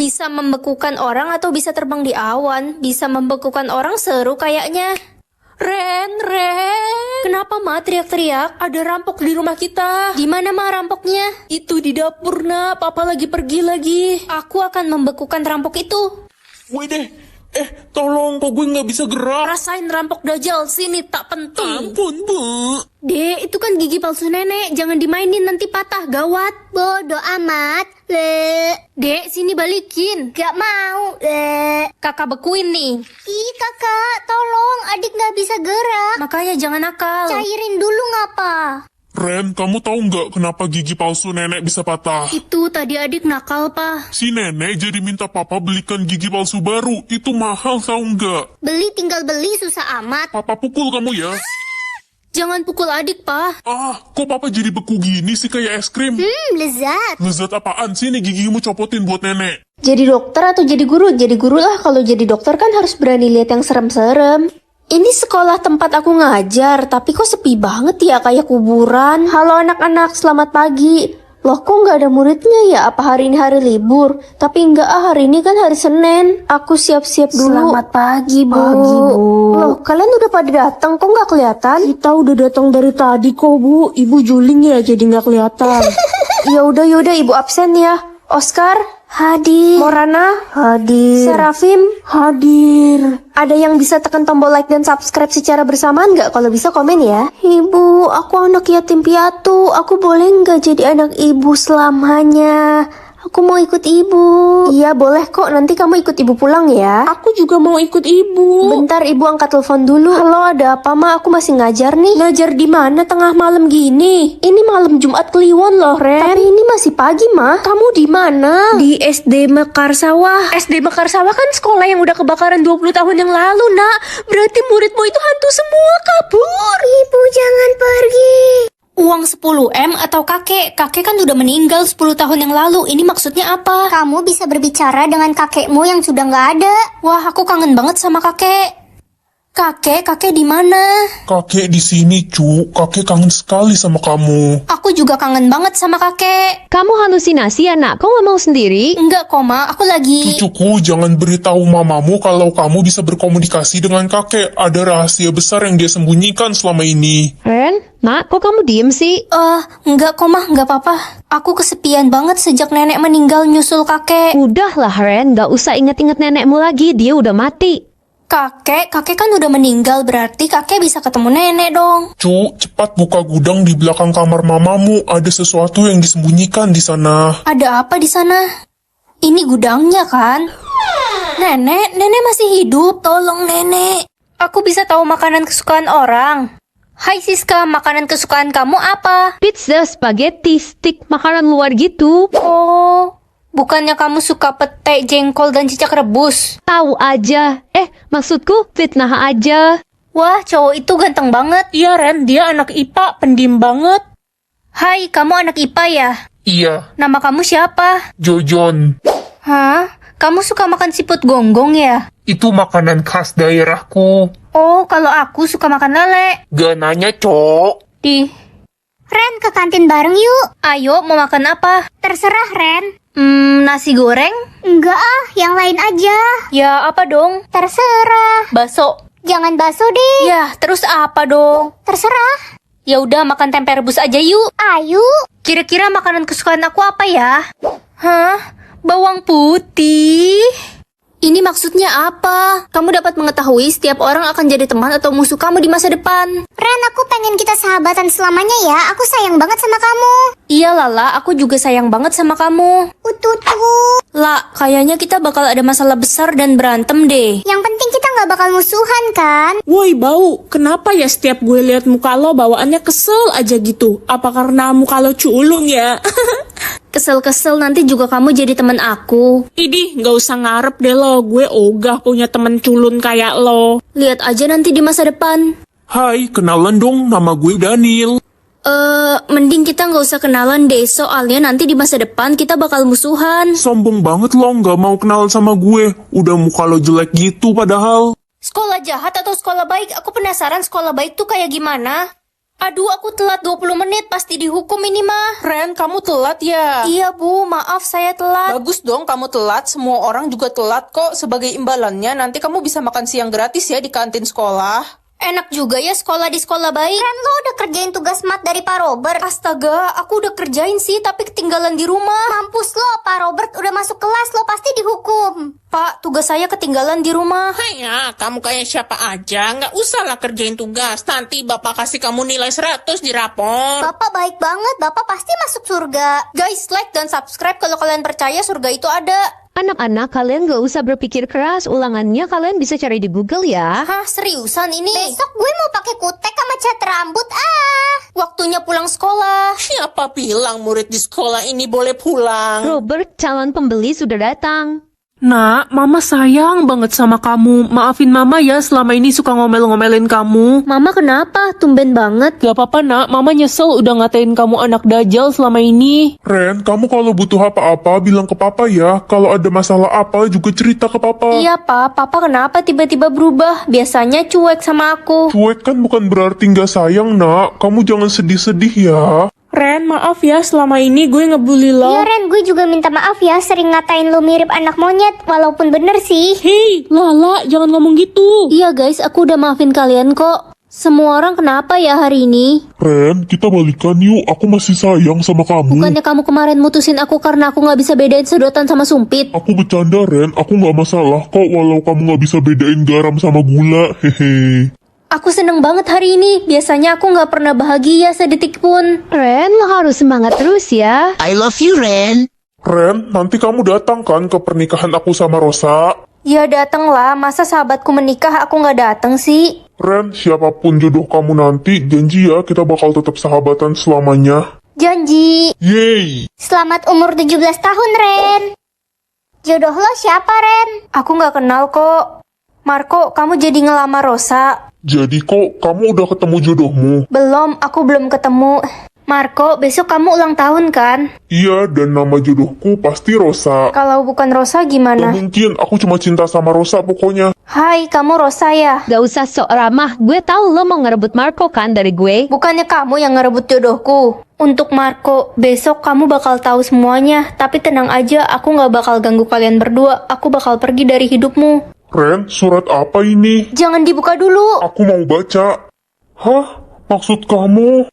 Bisa membekukan orang atau bisa terbang di awan. Bisa membekukan orang seru kayaknya. Ren. Kenapa Ma teriak-teriak? Ada rampok di rumah kita. Di mana Ma rampoknya? Itu di dapur nak. Papa lagi pergi lagi. Aku akan membekukan rampok itu. Woi deh, tolong kok gue nggak bisa gerak. Rasain rampok Dajjal, sini tak penting. Ampun bu. Dek, itu kan gigi palsu nenek. Jangan dimainin nanti patah, gawat. Bodoh amat. Dek, sini balikin. Gak mau. Kakak bekuin nih. Ih kakak, tolong. Adik gak bisa gerak. Makanya jangan nakal. Cairin dulu ngapa? Ren, kamu tahu nggak kenapa gigi palsu nenek bisa patah? Itu tadi adik nakal, Pak. Si nenek jadi minta papa belikan gigi palsu baru. Itu mahal tahu nggak? Beli tinggal beli susah amat. Papa pukul kamu ya. Jangan pukul adik, Pak. Kok papa jadi beku gini sih kayak es krim? Lezat. Lezat apaan sih nih gigimu copotin buat nenek? Jadi dokter atau jadi guru? Jadi guru lah. Kalau jadi dokter kan harus berani lihat yang serem-serem. Ini sekolah tempat aku ngajar, tapi kok sepi banget ya, kayak kuburan. Halo anak-anak, selamat pagi. Loh kok nggak ada muridnya ya? Apa hari ini hari libur? Tapi enggak hari ini kan hari Senin. Aku siap-siap dulu. Selamat pagi, Bu. Pagi, Bu. Loh, kalian udah pada datang, kok nggak kelihatan? Kita udah datang dari tadi kok Bu. Ibu juling ya jadi nggak kelihatan. Yaudah, ibu absen ya. Oscar, hadir. Morana, hadir. Serafim, hadir. Ada yang bisa tekan tombol like dan subscribe secara bersamaan nggak? Kalau bisa komen ya. Ibu, aku anak yatim piatu. Aku boleh nggak jadi anak ibu selamanya? Aku mau ikut ibu. Iya boleh kok, nanti kamu ikut ibu pulang ya. Aku juga mau ikut ibu. Bentar ibu angkat telepon dulu. Halo, ada apa Ma? Aku masih ngajar nih. Ngajar di mana tengah malam gini? Ini malam Jumat Kliwon loh, Ren. Tapi ini masih pagi, Ma. Kamu di mana? Di SD Mekarsawah. SD Mekarsawah kan sekolah yang udah kebakaran 20 tahun yang lalu, Nak. Berarti muridmu itu hantu semua kabur. Ibu jangan pergi. Uang 10M atau kakek? Kakek kan udah meninggal 10 tahun yang lalu. Ini maksudnya apa? Kamu bisa berbicara dengan kakekmu yang sudah nggak ada. Wah, aku kangen banget sama kakek. Kakek di mana? Kakek di sini, cu. Kakek kangen sekali sama kamu. Aku juga kangen banget sama kakek. Kamu halusinasi ya, Nak? Kau ngomong sendiri? Enggak, Koma. Aku lagi... Cucuku, jangan beritahu mamamu kalau kamu bisa berkomunikasi dengan kakek. Ada rahasia besar yang dia sembunyikan selama ini. Ren, Nak, kok kamu diem sih? Enggak, Koma. Enggak apa-apa. Aku kesepian banget sejak nenek meninggal nyusul kakek. Udahlah, Ren. Gak usah inget-inget nenekmu lagi. Dia udah mati. Kakek kan udah meninggal. Berarti kakek bisa ketemu nenek dong. Cu, cepat buka gudang di belakang kamar mamamu. Ada sesuatu yang disembunyikan di sana. Ada apa di sana? Ini gudangnya kan? Nenek masih hidup. Tolong nenek. Aku bisa tahu makanan kesukaan orang. Hai Siska, makanan kesukaan kamu apa? Pizza, spaghetti, stick, makanan luar gitu. Oh, bukannya kamu suka pete, jengkol, dan cicak rebus? Tahu aja. Maksudku fitnah aja. Wah, cowok itu ganteng banget. Iya Ren, dia anak IPA, pendiam banget. Hai, kamu anak IPA ya? Iya, Nama kamu siapa? Jojon. Hah? Kamu suka makan siput gonggong ya? Itu makanan khas daerahku. Oh, kalau aku suka makan lele. Gak nanya, Cok. Ren, ke kantin bareng yuk. Ayo, mau makan apa? Terserah Ren. Nasi goreng? Enggak yang lain aja. Ya, apa dong? Terserah. Bakso? Jangan bakso deh. Ya, terus apa dong? Terserah. Ya udah, makan tempe rebus aja yuk. Ayo. Kira-kira makanan kesukaan aku apa ya? Hah? Bawang putih? Ini maksudnya apa? Kamu dapat mengetahui setiap orang akan jadi teman atau musuh kamu di masa depan. Ren, aku pengen kita sahabatan selamanya ya. Aku sayang banget sama kamu. Iya Lala, aku juga sayang banget sama kamu. Ututu. La, kayaknya kita bakal ada masalah besar dan berantem deh. Yang penting kita nggak bakal musuhan kan? Woi bau, kenapa ya setiap gue liat muka lo bawaannya kesel aja gitu? Apa karena muka lo culung ya? Kesel-kesel nanti juga kamu jadi teman aku. Idih, gak usah ngarep deh lo. Gue ogah punya temen culun kayak lo. Lihat aja nanti di masa depan. Hai, kenalan dong. Nama gue Daniel. Mending kita nggak usah kenalan deh. Soalnya nanti di masa depan kita bakal musuhan. Sombong banget lo, gak mau kenalan sama gue. Udah muka lo jelek gitu padahal. Sekolah jahat atau sekolah baik? Aku penasaran sekolah baik tuh kayak gimana. Aduh, aku telat 20 menit, pasti dihukum ini mah. Ren, kamu telat ya? Iya Bu, maaf saya telat. Bagus dong kamu telat, semua orang juga telat kok. Sebagai imbalannya nanti kamu bisa makan siang gratis ya di kantin sekolah. Enak juga ya sekolah di sekolah baik. Ren, lo udah kerjain tugas mat dari Pak Robert. Astaga, aku udah kerjain sih, tapi ketinggalan di rumah. Mampus lo, Pak Robert udah masuk kelas, lo pasti dihukum. Pak, tugas saya ketinggalan di rumah. Ya, kamu kayak siapa aja, nggak usah lah kerjain tugas. Nanti bapak kasih kamu nilai 100 di rapor. Bapak baik banget, bapak pasti masuk surga. Guys, like dan subscribe kalau kalian percaya surga itu ada. Anak-anak, kalian gak usah berpikir keras. Ulangannya kalian bisa cari di Google ya. Hah, seriusan ini? Besok gue mau pakai kutek sama cat rambut. Waktunya pulang sekolah. Siapa bilang murid di sekolah ini boleh pulang? Robert, calon pembeli sudah datang. Nak, mama sayang banget sama kamu. Maafin mama ya selama ini suka ngomel-ngomelin kamu. Mama kenapa? Tumben banget. Gak apa-apa nak, mama nyesel udah ngatain kamu anak dajal selama ini. Ren, kamu kalau butuh apa-apa bilang ke papa ya. Kalau ada masalah apa juga cerita ke papa. Iya, Pak. Papa kenapa tiba-tiba berubah? Biasanya cuek sama aku. Cuek kan bukan berarti nggak sayang, nak. Kamu jangan sedih-sedih ya. Ren, maaf ya selama ini gue ngebully lo. Iya Ren, gue juga minta maaf ya sering ngatain lo mirip anak monyet. Walaupun bener sih. Hei, Lala, jangan ngomong gitu. Iya guys, aku udah maafin kalian kok. Semua orang kenapa ya hari ini? Ren, kita balikan yuk. Aku masih sayang sama kamu. Bukannya kamu kemarin mutusin aku karena aku nggak bisa bedain sedotan sama sumpit? Aku bercanda, Ren. Aku nggak masalah kok walau kamu nggak bisa bedain garam sama gula. Hehe. Aku seneng banget hari ini. Biasanya aku nggak pernah bahagia sedetik pun. Ren, lo harus semangat terus ya. I love you, Ren. Ren, nanti kamu datang kan ke pernikahan aku sama Rosa? Ya dateng lah, masa sahabatku menikah aku nggak dateng sih? Ren, siapapun jodoh kamu nanti, janji ya kita bakal tetap sahabatan selamanya. Janji. Yeay! Selamat umur 17 tahun Ren. Jodoh lo siapa Ren? Aku nggak kenal kok. Marco, kamu jadi ngelamar Rosa? Jadi kok kamu udah ketemu jodohmu? Belum, aku belum ketemu. Marco, besok kamu ulang tahun kan? Iya, dan nama jodohku pasti Rosa. Kalau bukan Rosa Gak gimana? mungkin, aku cuma cinta sama Rosa pokoknya. Hai, kamu Rosa ya? Gak usah sok ramah. Gue tahu lo mau ngerebut Marco kan dari gue. Bukannya kamu yang ngerebut jodohku? Untuk Marco, besok kamu bakal tahu semuanya. Tapi tenang aja, aku nggak bakal ganggu kalian berdua. Aku bakal pergi dari hidupmu. Ren, surat apa ini? Jangan dibuka dulu. Aku mau baca. Hah? Maksud kamu?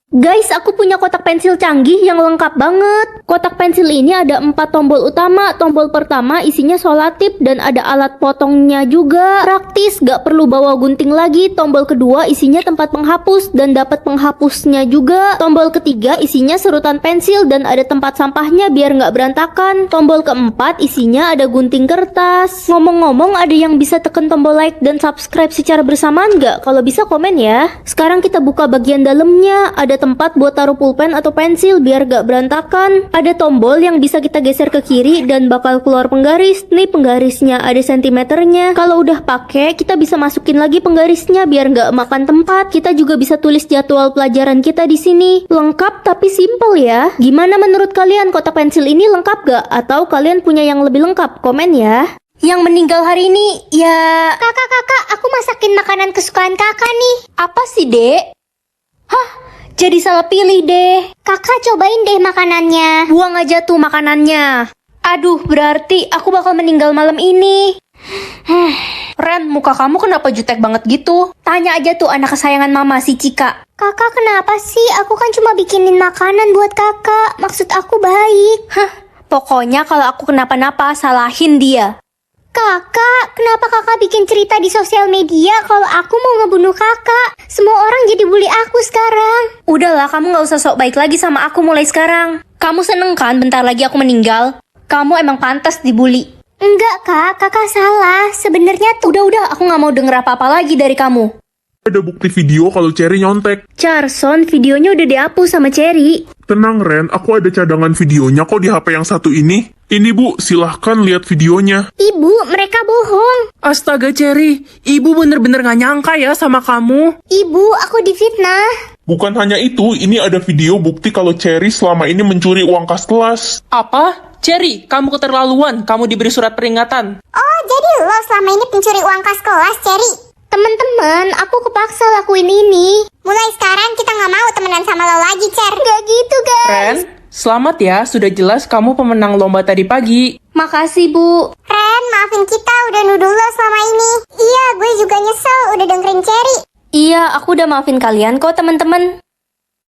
Guys, aku punya kotak pensil canggih yang lengkap banget. Kotak pensil ini ada 4 tombol utama. Tombol pertama isinya solatif dan ada alat potongnya juga. Praktis, gak perlu bawa gunting lagi. Tombol kedua isinya tempat penghapus dan dapat penghapusnya juga. Tombol ketiga isinya serutan pensil dan ada tempat sampahnya biar gak berantakan. Tombol keempat isinya ada gunting kertas. Ngomong-ngomong, ada yang bisa tekan tombol like dan subscribe secara bersamaan gak? Kalau bisa komen ya. Sekarang kita buka bagian dalamnya. Ada tempat buat taruh pulpen atau pensil biar gak berantakan. Ada tombol yang bisa kita geser ke kiri dan bakal keluar penggaris. Nih penggarisnya ada sentimeternya. Kalau udah pakai, kita bisa masukin lagi penggarisnya biar gak makan tempat. Kita juga bisa tulis jadwal pelajaran kita di sini. Lengkap tapi simple ya. Gimana menurut kalian, kotak pensil ini lengkap gak? Atau kalian punya yang lebih lengkap? Komen ya. Yang meninggal hari ini, ya... Kakak, aku masakin makanan kesukaan kakak nih. Apa sih, Dek? Hah? Jadi salah pilih deh. Kakak cobain deh makanannya. Buang aja tuh makanannya. Aduh, berarti aku bakal meninggal malam ini. Ren, muka kamu kenapa jutek banget gitu? Tanya aja tuh anak kesayangan mama, si Cika. Kakak kenapa sih? Aku kan cuma bikinin makanan buat kakak. Maksud aku baik. Hah, pokoknya kalau aku kenapa-napa, salahin dia. Kakak, kenapa kakak bikin cerita di sosial media kalau aku mau ngebunuh kakak? Semua orang jadi bully aku sekarang. Udahlah, kamu gak usah sok baik lagi sama aku mulai sekarang. Kamu seneng kan bentar lagi aku meninggal? Kamu emang pantas dibully. Enggak kak, kakak salah. Sebenarnya tuh... Udah, aku gak mau denger apa-apa lagi dari kamu. Ada bukti video kalau Cherry nyontek. Charson, videonya udah dihapus sama Cherry. Tenang Ren, aku ada cadangan videonya kok di HP yang satu ini. Ini Bu, silahkan lihat videonya. Ibu, mereka bohong. Astaga Cherry, ibu bener-bener gak nyangka ya sama kamu. Ibu, aku difitnah. Bukan hanya itu, ini ada video bukti kalau Cherry selama ini mencuri uang kas kelas. Apa? Cherry, kamu keterlaluan, kamu diberi surat peringatan. Oh, jadi lo selama ini pencuri uang kas kelas, Cherry? Teman-teman, aku kepaksa lakuin ini. Mulai sekarang kita nggak mau temenan sama lo lagi, Cer. Gak gitu, guys. Ren, selamat ya, sudah jelas kamu pemenang lomba tadi pagi. Makasih, Bu. Ren, maafin kita udah nuduh lo selama ini. Iya, gue juga nyesel udah dengerin Cherry. Iya, aku udah maafin kalian kok, teman-teman.